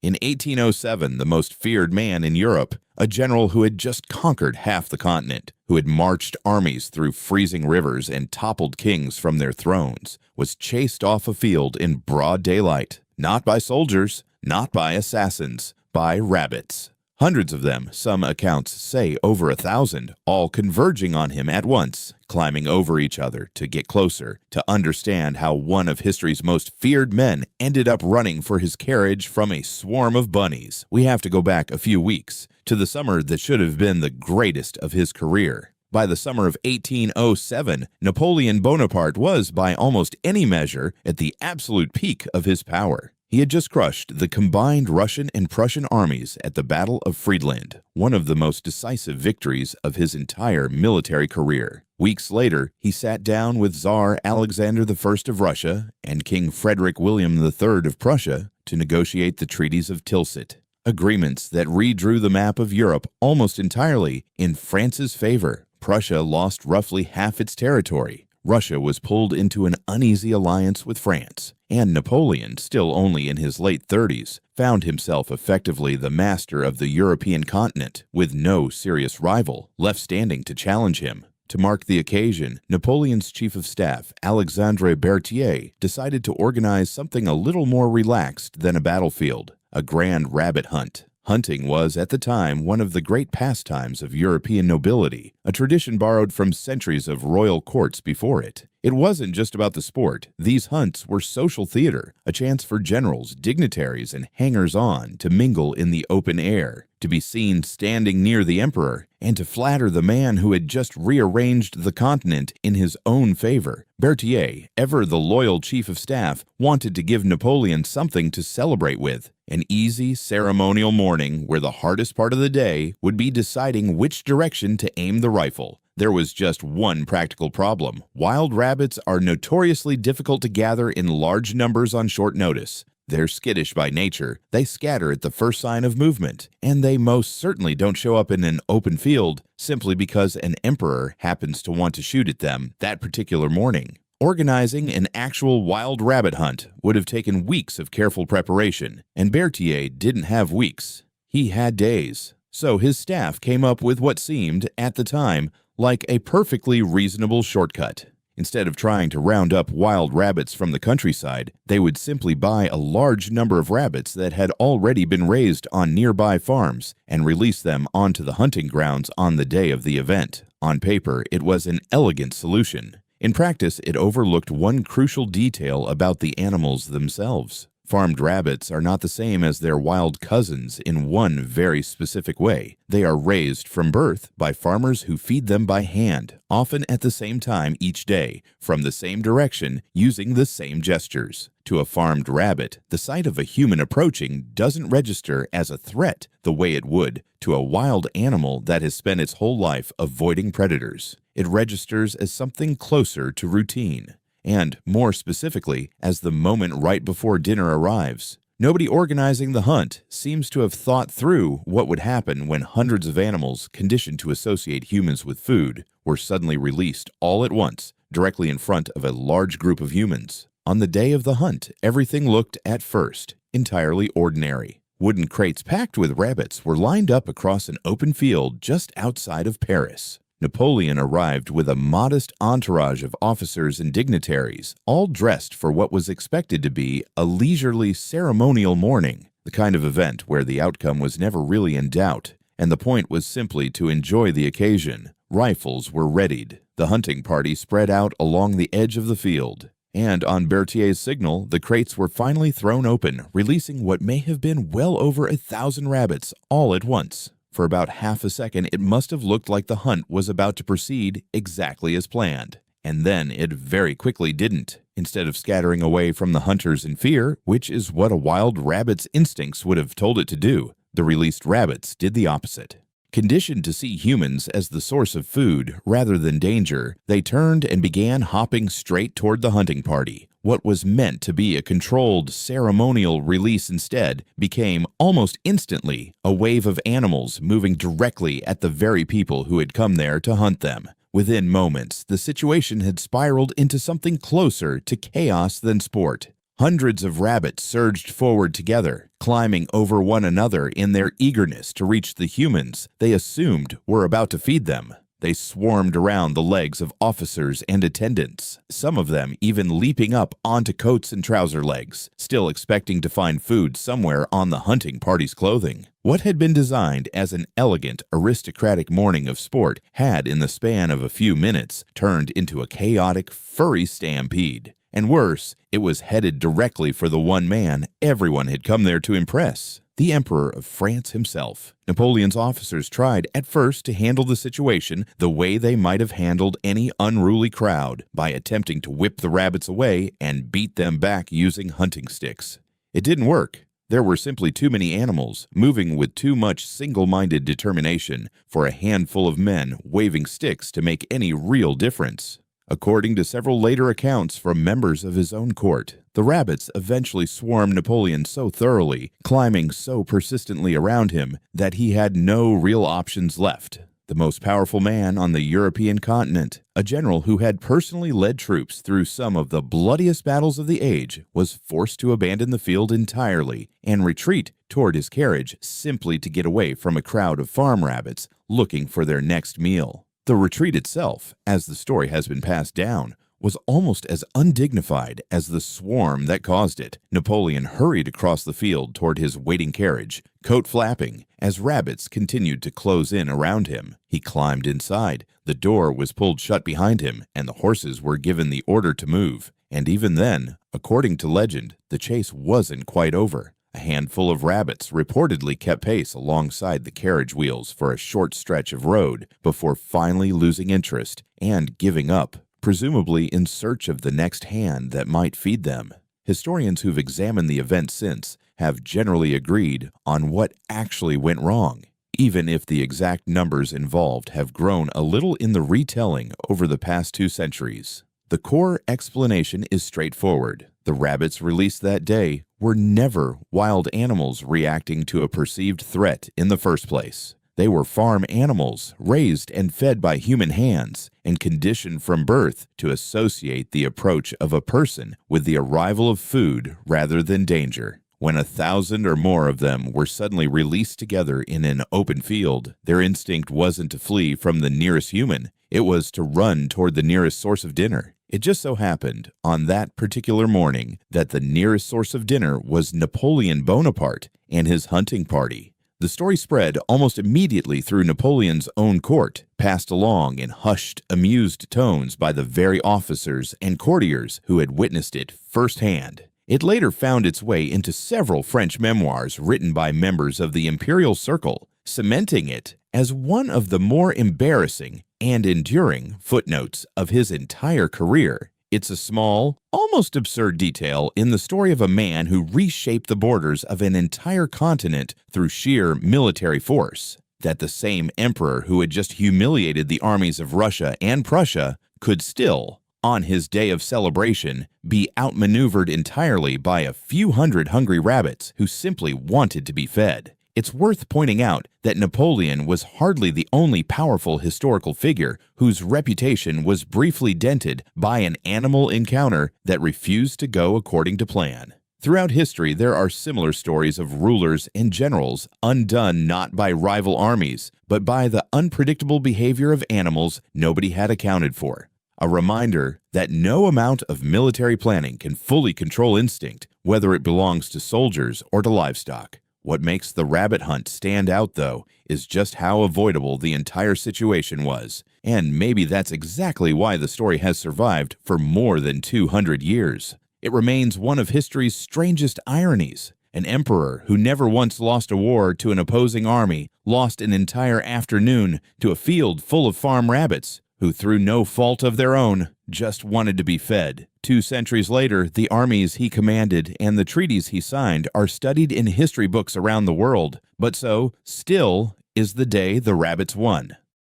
In 1807, the most feared man in Europe, a general who had just conquered half the continent, who had marched armies through freezing rivers and toppled kings from their thrones, was chased off a field in broad daylight, not by soldiers, not by assassins, by rabbits. Hundreds of them, some accounts say over 1,000, all converging on him at once, climbing over each other to get closer, to understand how one of history's most feared men ended up running for his carriage from a swarm of bunnies. We have to go back a few weeks, to the summer that should have been the greatest of his career. By the summer of 1807, Napoleon Bonaparte was, by almost any measure, at the absolute peak of his power. He had just crushed the combined Russian and Prussian armies at the Battle of Friedland, one of the most decisive victories of his entire military career. Weeks later, he sat down with Tsar Alexander I of Russia and King Frederick William III of Prussia to negotiate the treaties of Tilsit, agreements that redrew the map of Europe almost entirely in France's favor. Prussia lost roughly half its territory. Russia was pulled into an uneasy alliance with France, and Napoleon, still only in his late 30s, found himself effectively the master of the European continent, with no serious rival left standing to challenge him. To mark the occasion, Napoleon's chief of staff, Alexandre Berthier, decided to organize something a little more relaxed than a battlefield, a grand rabbit hunt. Hunting was, at the time, one of the great pastimes of European nobility, a tradition borrowed from centuries of royal courts before it. It wasn't just about the sport. These hunts were social theater, a chance for generals, dignitaries, and hangers-on to mingle in the open air, to be seen standing near the emperor, and to flatter the man who had just rearranged the continent in his own favor. Berthier, ever the loyal chief of staff, wanted to give Napoleon something to celebrate with. An easy, ceremonial morning where the hardest part of the day would be deciding which direction to aim the rifle. There was just one practical problem. Wild rabbits are notoriously difficult to gather in large numbers on short notice. They're skittish by nature, they scatter at the first sign of movement, and they most certainly don't show up in an open field simply because an emperor happens to want to shoot at them that particular morning. Organizing an actual wild rabbit hunt would have taken weeks of careful preparation, and Berthier didn't have weeks. He had days. So his staff came up with what seemed, at the time, like a perfectly reasonable shortcut. Instead of trying to round up wild rabbits from the countryside, they would simply buy a large number of rabbits that had already been raised on nearby farms and release them onto the hunting grounds on the day of the event. On paper, it was an elegant solution. In practice, it overlooked one crucial detail about the animals themselves. Farmed rabbits are not the same as their wild cousins in one very specific way. They are raised from birth by farmers who feed them by hand, often at the same time each day, from the same direction, using the same gestures. To a farmed rabbit, the sight of a human approaching doesn't register as a threat the way it would to a wild animal that has spent its whole life avoiding predators. It registers as something closer to routine. And, more specifically, as the moment right before dinner arrives. Nobody organizing the hunt seems to have thought through what would happen when hundreds of animals conditioned to associate humans with food were suddenly released all at once, directly in front of a large group of humans. On the day of the hunt, everything looked, at first, entirely ordinary. Wooden crates packed with rabbits were lined up across an open field just outside of Paris. Napoleon arrived with a modest entourage of officers and dignitaries, all dressed for what was expected to be a leisurely ceremonial morning, the kind of event where the outcome was never really in doubt, and the point was simply to enjoy the occasion. Rifles were readied. The hunting party spread out along the edge of the field, and on Berthier's signal, the crates were finally thrown open, releasing what may have been well over 1,000 rabbits all at once. For about half a second, it must have looked like the hunt was about to proceed exactly as planned. And then it very quickly didn't. Instead of scattering away from the hunters in fear, which is what a wild rabbit's instincts would have told it to do, the released rabbits did the opposite. Conditioned to see humans as the source of food rather than danger, they turned and began hopping straight toward the hunting party. What was meant to be a controlled, ceremonial release instead became, almost instantly, a wave of animals moving directly at the very people who had come there to hunt them. Within moments, the situation had spiraled into something closer to chaos than sport. Hundreds of rabbits surged forward together, climbing over one another in their eagerness to reach the humans they assumed were about to feed them. They swarmed around the legs of officers and attendants, some of them even leaping up onto coats and trouser legs, still expecting to find food somewhere on the hunting party's clothing. What had been designed as an elegant, aristocratic morning of sport had, in the span of a few minutes, turned into a chaotic, furry stampede. And worse, it was headed directly for the one man everyone had come there to impress. The Emperor of France himself. Napoleon's officers tried at first to handle the situation the way they might have handled any unruly crowd, by attempting to whip the rabbits away and beat them back using hunting sticks. It didn't work. There were simply too many animals, moving with too much single-minded determination for a handful of men waving sticks to make any real difference. According to several later accounts from members of his own court, the rabbits eventually swarmed Napoleon so thoroughly, climbing so persistently around him, that he had no real options left. The most powerful man on the European continent, a general who had personally led troops through some of the bloodiest battles of the age, was forced to abandon the field entirely and retreat toward his carriage simply to get away from a crowd of farm rabbits looking for their next meal. The retreat itself, as the story has been passed down, was almost as undignified as the swarm that caused it. Napoleon hurried across the field toward his waiting carriage, coat flapping, as rabbits continued to close in around him. He climbed inside, the door was pulled shut behind him, and the horses were given the order to move. And even then, according to legend, the chase wasn't quite over. A handful of rabbits reportedly kept pace alongside the carriage wheels for a short stretch of road before finally losing interest and giving up, presumably in search of the next hand that might feed them. Historians who've examined the event since have generally agreed on what actually went wrong, even if the exact numbers involved have grown a little in the retelling over the past 2 centuries. The core explanation is straightforward. The rabbits released that day were never wild animals reacting to a perceived threat in the first place. They were farm animals, raised and fed by human hands, and conditioned from birth to associate the approach of a person with the arrival of food rather than danger. When 1,000 or more of them were suddenly released together in an open field, their instinct wasn't to flee from the nearest human, it was to run toward the nearest source of dinner. It just so happened, on that particular morning, that the nearest source of dinner was Napoleon Bonaparte and his hunting party. The story spread almost immediately through Napoleon's own court, passed along in hushed, amused tones by the very officers and courtiers who had witnessed it firsthand. It later found its way into several French memoirs written by members of the imperial circle, cementing it as one of the more embarrassing and enduring footnotes of his entire career. It's a small, almost absurd detail in the story of a man who reshaped the borders of an entire continent through sheer military force. That the same emperor who had just humiliated the armies of Russia and Prussia could still, on his day of celebration, be outmaneuvered entirely by a few hundred hungry rabbits who simply wanted to be fed. It's worth pointing out that Napoleon was hardly the only powerful historical figure whose reputation was briefly dented by an animal encounter that refused to go according to plan. Throughout history, there are similar stories of rulers and generals undone not by rival armies, but by the unpredictable behavior of animals nobody had accounted for. A reminder that no amount of military planning can fully control instinct, whether it belongs to soldiers or to livestock. What makes the rabbit hunt stand out, though, is just how avoidable the entire situation was. And maybe that's exactly why the story has survived for more than 200 years. It remains one of history's strangest ironies. An emperor who never once lost a war to an opposing army lost an entire afternoon to a field full of farm rabbits, who through no fault of their own just wanted to be fed. 2 centuries later, the armies he commanded and the treaties he signed are studied in history books around the world, but so still is the day the rabbits won.